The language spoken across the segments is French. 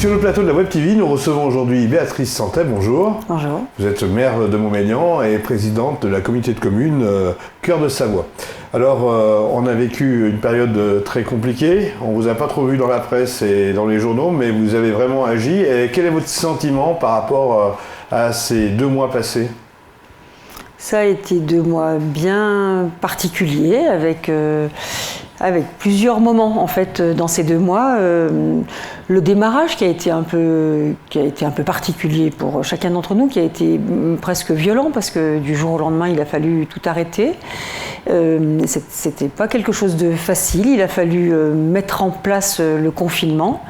Sur le plateau de la Web TV, nous recevons aujourd'hui Béatrice Santet, bonjour. Bonjour. Vous êtes maire de Montmélian et présidente de la communauté de communes Cœur de Savoie. Alors, on a vécu une période très compliquée, on ne vous a pas trop vu dans la presse et dans les journaux, mais vous avez vraiment agi. Et quel est votre sentiment par rapport à ces 2 mois passés ? Ça a été 2 mois bien particuliers avec plusieurs moments en fait dans ces 2 mois. Le démarrage qui a été un peu particulier pour chacun d'entre nous, qui a été presque violent parce que du jour au lendemain il a fallu tout arrêter. C'était pas quelque chose de facile, il a fallu mettre en place le confinement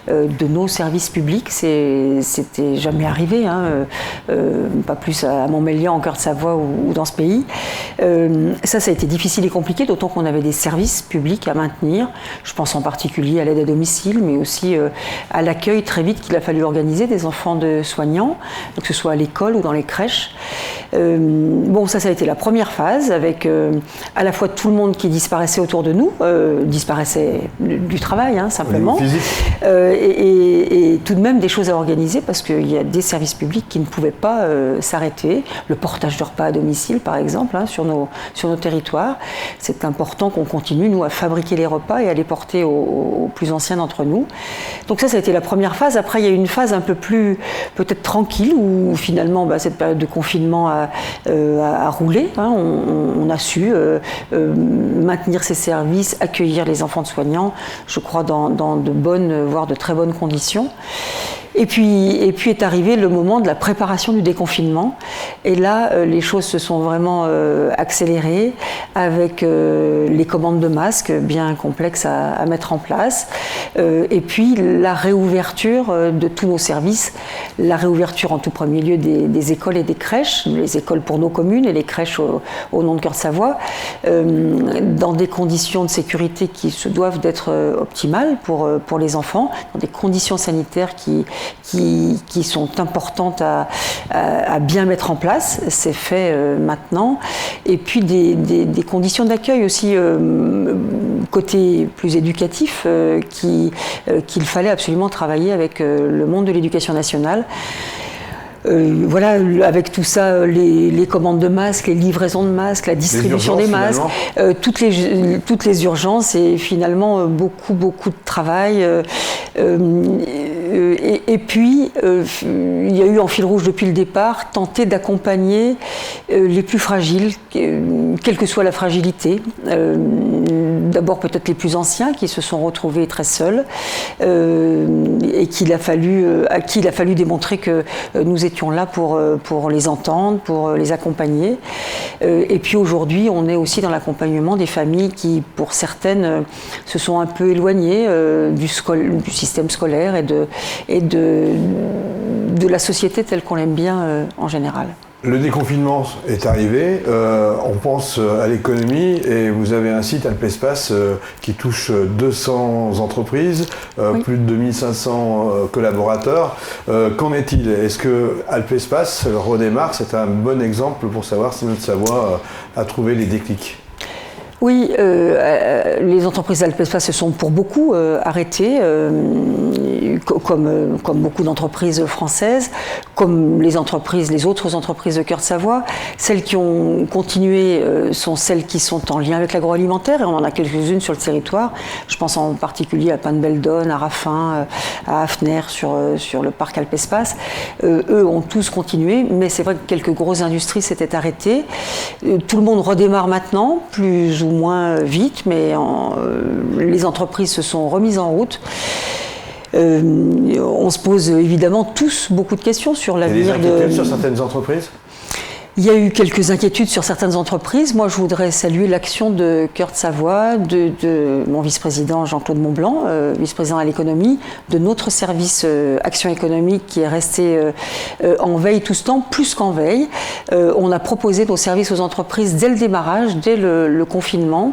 de nos services publics. C'était jamais arrivé, pas plus à Montmélian, en Cœur de Savoie ou dans ce pays. Ça a été difficile et compliqué, d'autant qu'on avait des services publics à maintenir. Je pense en particulier à l'aide à domicile, mais aussi à l'accueil très vite qu'il a fallu organiser des enfants de soignants, que ce soit à l'école ou dans les crèches. Ça a été la première phase avec à la fois tout le monde qui disparaissait autour de nous, disparaissait du travail simplement, et tout de même des choses à organiser parce qu'il y a des services publics qui ne pouvaient pas s'arrêter. Le portage de repas à domicile par exemple sur nos territoires. C'est important qu'on continue nous à fabriquer les repas et à les porter aux plus anciens d'entre nous. Donc ça a été la première phase. Après il y a eu une phase un peu plus peut-être tranquille où finalement cette période de confinement a roulé. On a su maintenir ces services, accueillir les enfants de soignants, je crois dans de bonnes, voire de très bonnes conditions. Et puis est arrivé le moment de la préparation du déconfinement. Et là, les choses se sont vraiment accélérées avec les commandes de masques bien complexes à mettre en place. Et puis la réouverture de tous nos services, la réouverture en tout premier lieu des écoles et des crèches, les écoles pour nos communes et les crèches au nom de Cœur de Savoie, dans des conditions de sécurité qui se doivent d'être optimales pour les enfants, dans des conditions sanitaires qui sont importantes à bien mettre en place. C'est fait maintenant. Et puis des conditions d'accueil aussi côté plus éducatif qu'il fallait absolument travailler avec le monde de l'éducation nationale. Avec tout ça, les commandes de masques, les livraisons de masques, la distribution des masques, toutes les urgences et finalement beaucoup de travail. Et puis, il y a eu en fil rouge depuis le départ, tenter d'accompagner les plus fragiles, quelle que soit la fragilité. D'abord peut-être les plus anciens qui se sont retrouvés très seuls et à qui il a fallu démontrer que nous étions là pour les entendre, pour les accompagner. Et puis aujourd'hui, on est aussi dans l'accompagnement des familles qui, pour certaines, se sont un peu éloignées du système scolaire et de la société telle qu'on l'aime bien en général. Le déconfinement est arrivé, on pense à l'économie et vous avez un site Alpespace qui touche 200 entreprises, oui. Plus de 2500 collaborateurs. Qu'en est-il ? Est-ce que Alpespace redémarre ? C'est un bon exemple pour savoir si notre Savoie a trouvé les déclics. Oui, les entreprises Alpespace se sont pour beaucoup arrêtées, comme beaucoup d'entreprises françaises, comme les autres entreprises de Cœur de Savoie. Celles qui ont continué sont celles qui sont en lien avec l'agroalimentaire, et on en a quelques-unes sur le territoire. Je pense en particulier à Pain-de-Beldonne, à Raffin, à Hafner sur le parc Alpespace. Eux ont tous continué, mais c'est vrai que quelques grosses industries s'étaient arrêtées. Tout le monde redémarre maintenant, plus ou moins vite, mais les entreprises se sont remises en route. On se pose évidemment tous beaucoup de questions sur l'avenir de... Il y a des inquiétudes sur certaines entreprises ? Il y a eu quelques inquiétudes sur certaines entreprises. Moi, je voudrais saluer l'action de Cœur de Savoie, de mon vice-président Jean-Claude Montblanc, vice-président à l'économie, de notre service Action économique qui est resté en veille tout ce temps, plus qu'en veille. On a proposé nos services aux entreprises dès le démarrage, dès le confinement.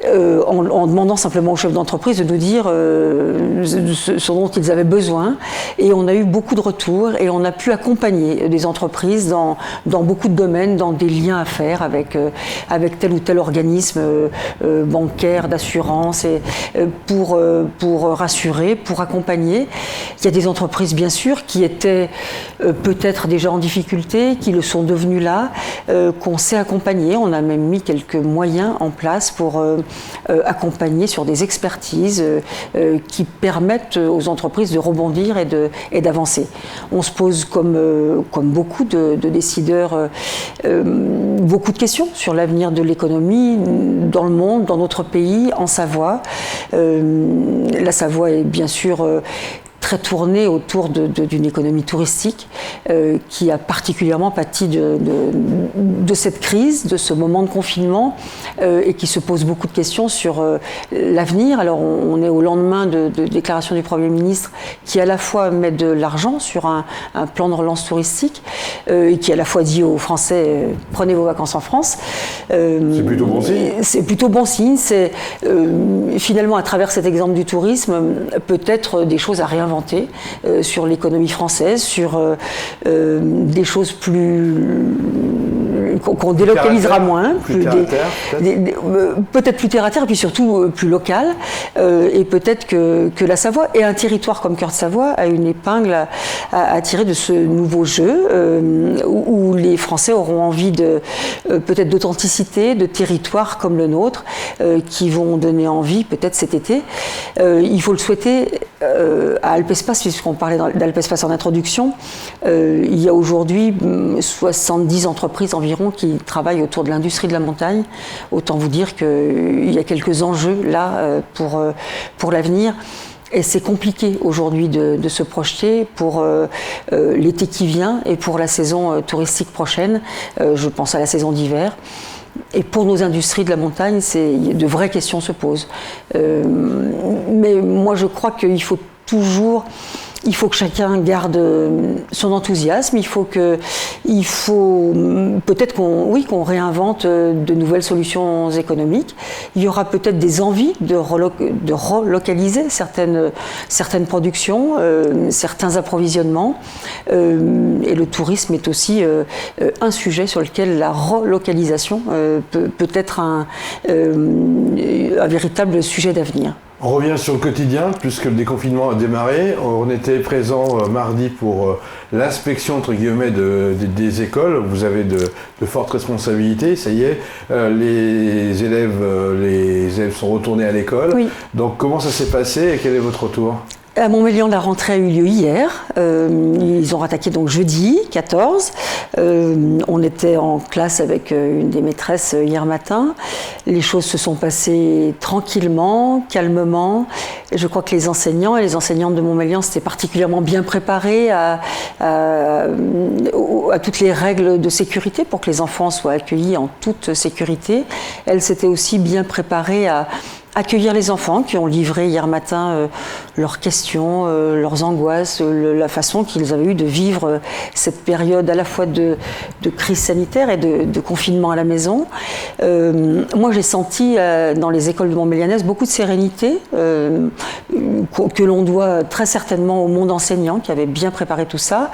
en demandant simplement aux chefs d'entreprise de nous dire ce dont ils avaient besoin. Et on a eu beaucoup de retours et on a pu accompagner des entreprises dans beaucoup de domaines, dans des liens à faire avec tel ou tel organisme bancaire, d'assurance, et pour rassurer, pour accompagner. Il y a des entreprises, bien sûr, qui étaient peut-être déjà en difficulté, qui le sont devenues là, qu'on sait accompagner. On a même mis quelques moyens en place pour accompagner sur des expertises qui permettent aux entreprises de rebondir et d'avancer. On se pose, comme beaucoup de décideurs, beaucoup de questions sur l'avenir de l'économie dans le monde, dans notre pays, en Savoie. La Savoie est bien sûr très tournée autour d'une économie touristique qui a particulièrement pâti de cette crise, de ce moment de confinement et qui se pose beaucoup de questions sur l'avenir. Alors on est au lendemain de déclaration du Premier ministre qui à la fois met de l'argent sur un plan de relance touristique et qui à la fois dit aux Français prenez vos vacances en France. C'est plutôt bon signe. C'est plutôt bon signe. C'est finalement à travers cet exemple du tourisme peut-être des choses à réinventer sur l'économie française, sur des choses qu'on délocalisera moins, peut-être plus terre à terre, et puis surtout plus local, et peut-être que la Savoie et un territoire comme Cœur de Savoie a une épingle à tirer de ce nouveau jeu où les Français auront envie peut-être d'authenticité, de territoire comme le nôtre, qui vont donner envie peut-être cet été. Il faut le souhaiter à Alpespace, puisqu'on parlait d'Alpespace en introduction. Il y a aujourd'hui 70 entreprises environ qui travaillent autour de l'industrie de la montagne. Autant vous dire qu'il y a quelques enjeux là pour l'avenir. Et c'est compliqué aujourd'hui de se projeter pour l'été qui vient et pour la saison touristique prochaine. Je pense à la saison d'hiver. Et pour nos industries de la montagne, de vraies questions se posent. Mais moi, je crois qu'il faut que chacun garde son enthousiasme. Il faut peut-être qu'on réinvente de nouvelles solutions économiques. Il y aura peut-être des envies de relocaliser certaines productions, certains approvisionnements. Et le tourisme est aussi un sujet sur lequel la relocalisation peut être un véritable sujet d'avenir. On revient sur le quotidien, puisque le déconfinement a démarré. On était présent mardi pour l'inspection, entre guillemets, des écoles. Vous avez de fortes responsabilités, ça y est. Les élèves sont retournés à l'école. Oui. Donc comment ça s'est passé et quel est votre retour ? À Montmélian, la rentrée a eu lieu hier. Ils ont rattaqué donc jeudi 14. On était en classe avec une des maîtresses hier matin. Les choses se sont passées tranquillement, calmement. Je crois que les enseignants et les enseignantes de Montmélian s'étaient particulièrement bien préparés à toutes les règles de sécurité pour que les enfants soient accueillis en toute sécurité. Elles s'étaient aussi bien préparées à accueillir les enfants qui ont livré hier matin leurs questions, leurs angoisses, la façon qu'ils avaient eu de vivre cette période à la fois de crise sanitaire et de confinement à la maison. Moi, j'ai senti dans les écoles de Montmélianaises beaucoup de sérénité que l'on doit très certainement au monde enseignant qui avait bien préparé tout ça,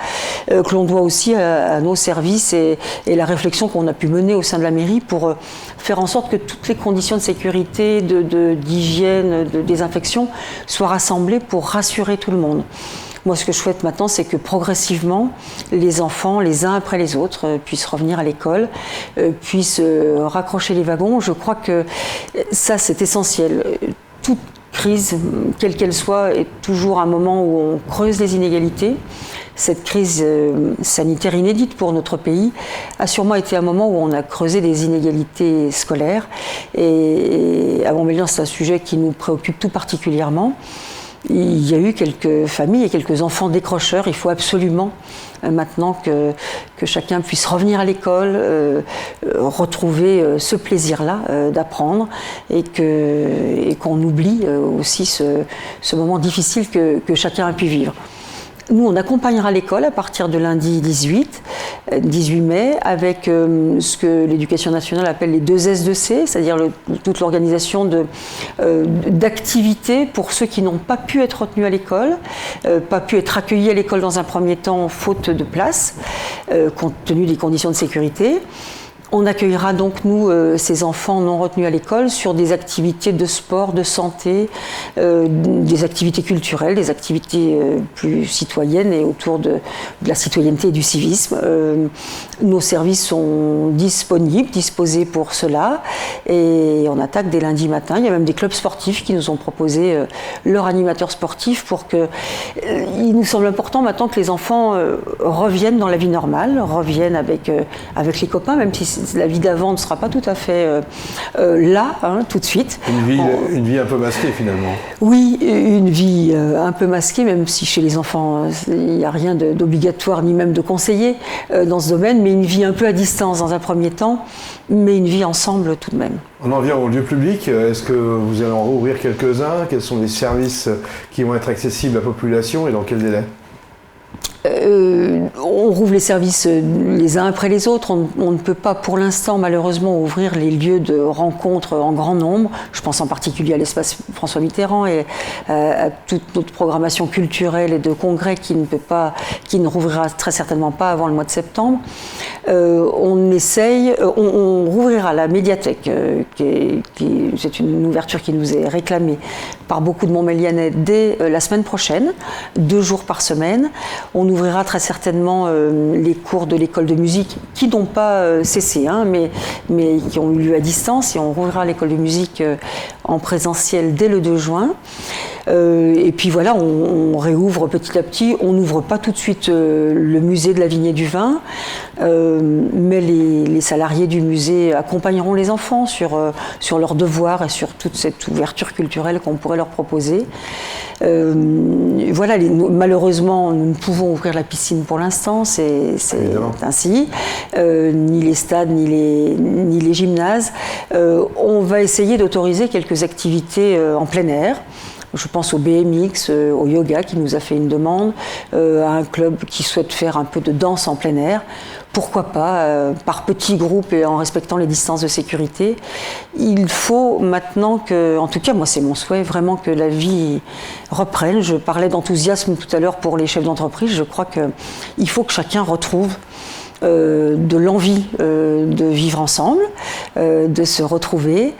que l'on doit aussi à nos services et la réflexion qu'on a pu mener au sein de la mairie pour faire en sorte que toutes les conditions de sécurité, d'hygiène, de désinfection soient rassemblées pour rassurer tout le monde. Moi, ce que je souhaite maintenant, c'est que progressivement, les enfants, les uns après les autres, puissent revenir à l'école, puissent raccrocher les wagons. Je crois que ça, c'est essentiel. Toute crise, quelle qu'elle soit, est toujours un moment où on creuse les inégalités. Cette crise sanitaire inédite pour notre pays a sûrement été un moment où on a creusé des inégalités scolaires. Et à Montmélian, c'est un sujet qui nous préoccupe tout particulièrement. Il y a eu quelques familles et quelques enfants décrocheurs. Il faut absolument maintenant que chacun puisse revenir à l'école, retrouver ce plaisir-là d'apprendre et qu'on oublie aussi ce moment difficile que chacun a pu vivre. Nous, on accompagnera l'école à partir de lundi 18 mai, avec ce que l'Éducation nationale appelle les 2 S2C, c'est-à-dire toute l'organisation d'activités pour ceux qui n'ont pas pu être retenus à l'école, pas pu être accueillis à l'école dans un premier temps, faute de place, compte tenu des conditions de sécurité. On accueillera donc, nous, ces enfants non retenus à l'école sur des activités de sport, de santé, des activités culturelles, des activités plus citoyennes et autour de la citoyenneté et du civisme. Nos services sont disposés pour cela, et on attaque dès lundi matin. Il y a même des clubs sportifs qui nous ont proposé leur animateur sportif pour que... il nous semble important maintenant que les enfants reviennent dans la vie normale, reviennent avec les copains, même si la vie d'avant ne sera pas tout à fait là, tout de suite. Une vie un peu masquée finalement. Oui, une vie un peu masquée, même si chez les enfants il n'y a rien d'obligatoire ni même de conseillé dans ce domaine, mais une vie un peu à distance dans un premier temps, mais une vie ensemble tout de même. On en vient au lieu public. Est-ce que vous allez en rouvrir quelques-uns? Quels sont les services qui vont être accessibles à la population et dans quel délai? On rouvre les services les uns après les autres. On ne peut pas pour l'instant malheureusement ouvrir les lieux de rencontres en grand nombre. Je pense en particulier à l'espace François Mitterrand et à toute notre programmation culturelle et de congrès qui ne rouvrira très certainement pas avant le mois de septembre. On rouvrira la médiathèque, c'est une ouverture qui nous est réclamée par beaucoup de Montmélianais dès la semaine prochaine, 2 jours par semaine. On ouvrira très certainement les cours de l'école de musique qui n'ont pas cessé, mais qui ont eu lieu à distance, et on rouvrira l'école de musique en présentiel dès le 2 juin. Et puis voilà, on réouvre petit à petit. On n'ouvre pas tout de suite le musée de la vigne et du vin, mais les salariés du musée accompagneront les enfants sur leurs devoirs et sur toute cette ouverture culturelle qu'on pourrait leur proposer. Voilà, malheureusement, nous ne pouvons ouvrir la piscine pour l'instant, c'est ainsi, ni les stades, ni les gymnases. On va essayer d'autoriser quelques activités en plein air. Je pense au BMX, au yoga qui nous a fait une demande, à un club qui souhaite faire un peu de danse en plein air. Pourquoi pas, par petits groupes et en respectant les distances de sécurité. Il faut maintenant que, en tout cas moi c'est mon souhait, vraiment que la vie reprenne. Je parlais d'enthousiasme tout à l'heure pour les chefs d'entreprise. Je crois qu'il faut que chacun retrouve de l'envie de vivre ensemble, de se retrouver,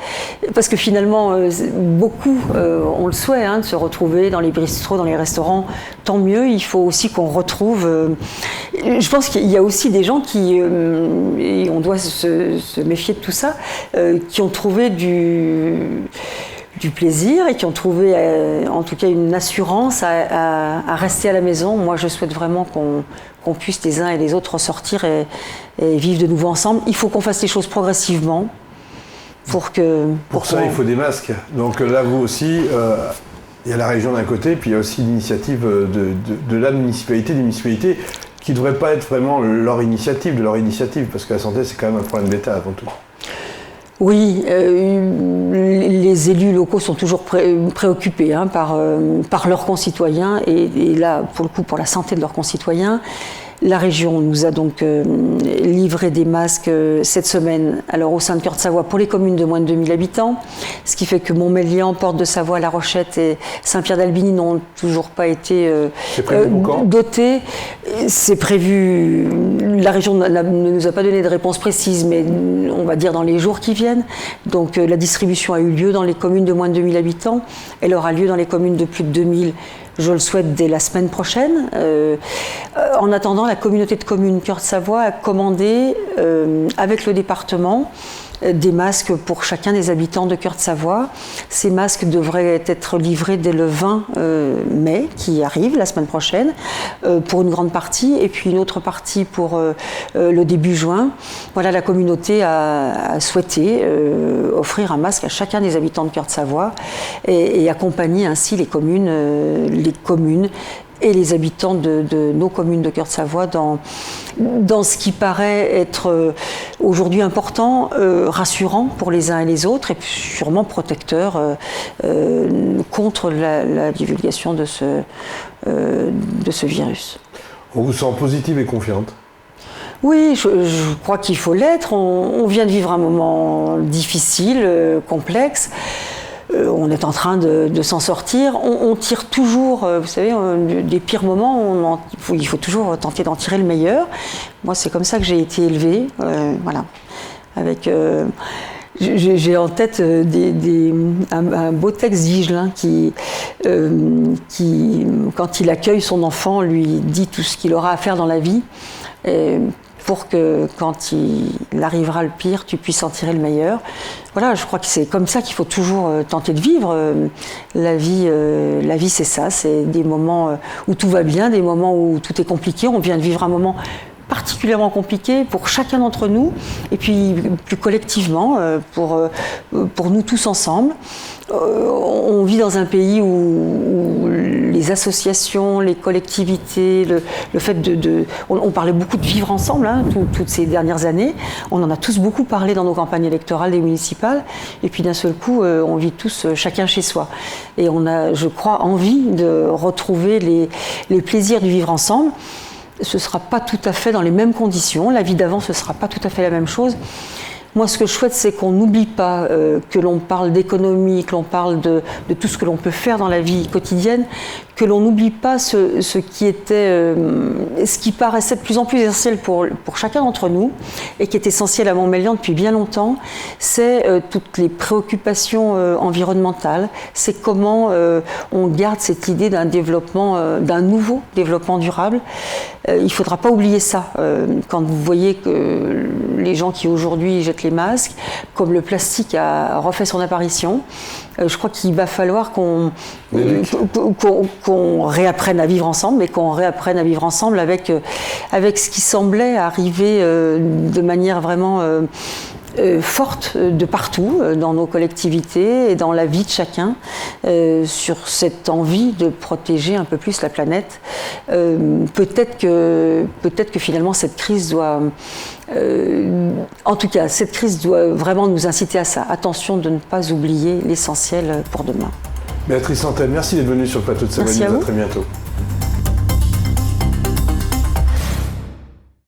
parce que finalement beaucoup ont le souhait de se retrouver dans les bistrots, dans les restaurants, tant mieux. Il faut aussi qu'on retrouve, je pense qu'il y a aussi des gens qui, et on doit se méfier de tout ça, qui ont trouvé du plaisir et qui ont trouvé en tout cas une assurance à rester à la maison. Moi je souhaite vraiment qu'on puisse les uns et les autres ressortir et vivre de nouveau ensemble. Il faut qu'on fasse les choses progressivement pour ça il faut des masques. Donc là vous aussi, il y a la région d'un côté, puis il y a aussi l'initiative de la municipalité, des municipalités qui ne devrait pas être vraiment de leur initiative, parce que la santé c'est quand même un problème d'État avant tout. Oui, les élus locaux sont toujours préoccupés par leurs concitoyens et là, pour le coup, pour la santé de leurs concitoyens. La région nous a donc livré des masques cette semaine, alors au sein de Cœur de Savoie pour les communes de moins de 2000 habitants, ce qui fait que Montmélian, Porte de Savoie, La Rochette et Saint-Pierre-d'Albigny n'ont toujours pas été dotés. C'est prévu, la région ne nous a pas donné de réponse précise, mais on va dire dans les jours qui viennent. Donc la distribution a eu lieu dans les communes de moins de 2000 habitants, elle aura lieu dans les communes de plus de 2000. Je le souhaite dès la semaine prochaine. En attendant, la communauté de communes Cœur de Savoie a commandé avec le département des masques pour chacun des habitants de Cœur de Savoie. Ces masques devraient être livrés dès le 20 mai, qui arrive la semaine prochaine, pour une grande partie, et puis une autre partie pour le début juin. Voilà, la communauté a souhaité offrir un masque à chacun des habitants de Cœur de Savoie et accompagner ainsi les communes et les habitants de nos communes de Cœur-de-Savoie dans ce qui paraît être aujourd'hui important, rassurant pour les uns et les autres, et puis sûrement protecteur contre la divulgation de ce virus. On vous sent positive et confiante? Oui, je crois qu'il faut l'être. On vient de vivre un moment difficile, complexe. On est en train de s'en sortir. On tire toujours, vous savez, des pires moments, il faut toujours tenter d'en tirer le meilleur. Moi, c'est comme ça que j'ai été élevée. Voilà. Avec, j'ai en tête un beau texte d'Higelin qui, quand il accueille son enfant, lui dit tout ce qu'il aura à faire dans la vie. Pour que quand il arrivera le pire, tu puisses en tirer le meilleur. Voilà, je crois que c'est comme ça qu'il faut toujours tenter de vivre. La vie c'est ça, c'est des moments où tout va bien, des moments où tout est compliqué. On vient de vivre un moment particulièrement compliqué pour chacun d'entre nous, et puis plus collectivement, pour nous tous ensemble. On vit dans un pays où les associations, les collectivités, le fait on parlait beaucoup de vivre ensemble toutes ces dernières années. On en a tous beaucoup parlé dans nos campagnes électorales et municipales. Et puis d'un seul coup, on vit tous chacun chez soi. Et on a, je crois, envie de retrouver les plaisirs du vivre ensemble. Ce ne sera pas tout à fait dans les mêmes conditions. La vie d'avant, ce ne sera pas tout à fait la même chose. Moi, ce que je souhaite, c'est qu'on n'oublie pas que l'on parle d'économie, que l'on parle de tout ce que l'on peut faire dans la vie quotidienne, que l'on n'oublie pas ce qui paraissait de plus en plus essentiel pour chacun d'entre nous et qui est essentiel à Montmélian depuis bien longtemps, c'est toutes les préoccupations environnementales, c'est comment on garde cette idée d'un nouveau développement durable. Il ne faudra pas oublier ça. Quand vous voyez que les gens qui aujourd'hui jettent les masques, comme le plastique a refait son apparition, je crois qu'il va falloir qu'on réapprenne à vivre ensemble, mais qu'on réapprenne à vivre ensemble avec ce qui semblait arriver de manière vraiment forte de partout, dans nos collectivités et dans la vie de chacun, sur cette envie de protéger un peu plus la planète. Peut-être que finalement cette crise doit... en tout cas, cette crise doit vraiment nous inciter à ça. Attention de ne pas oublier l'essentiel pour demain. Béatrice Antenne, merci d'être venue sur le plateau de Savoie News. À très bientôt.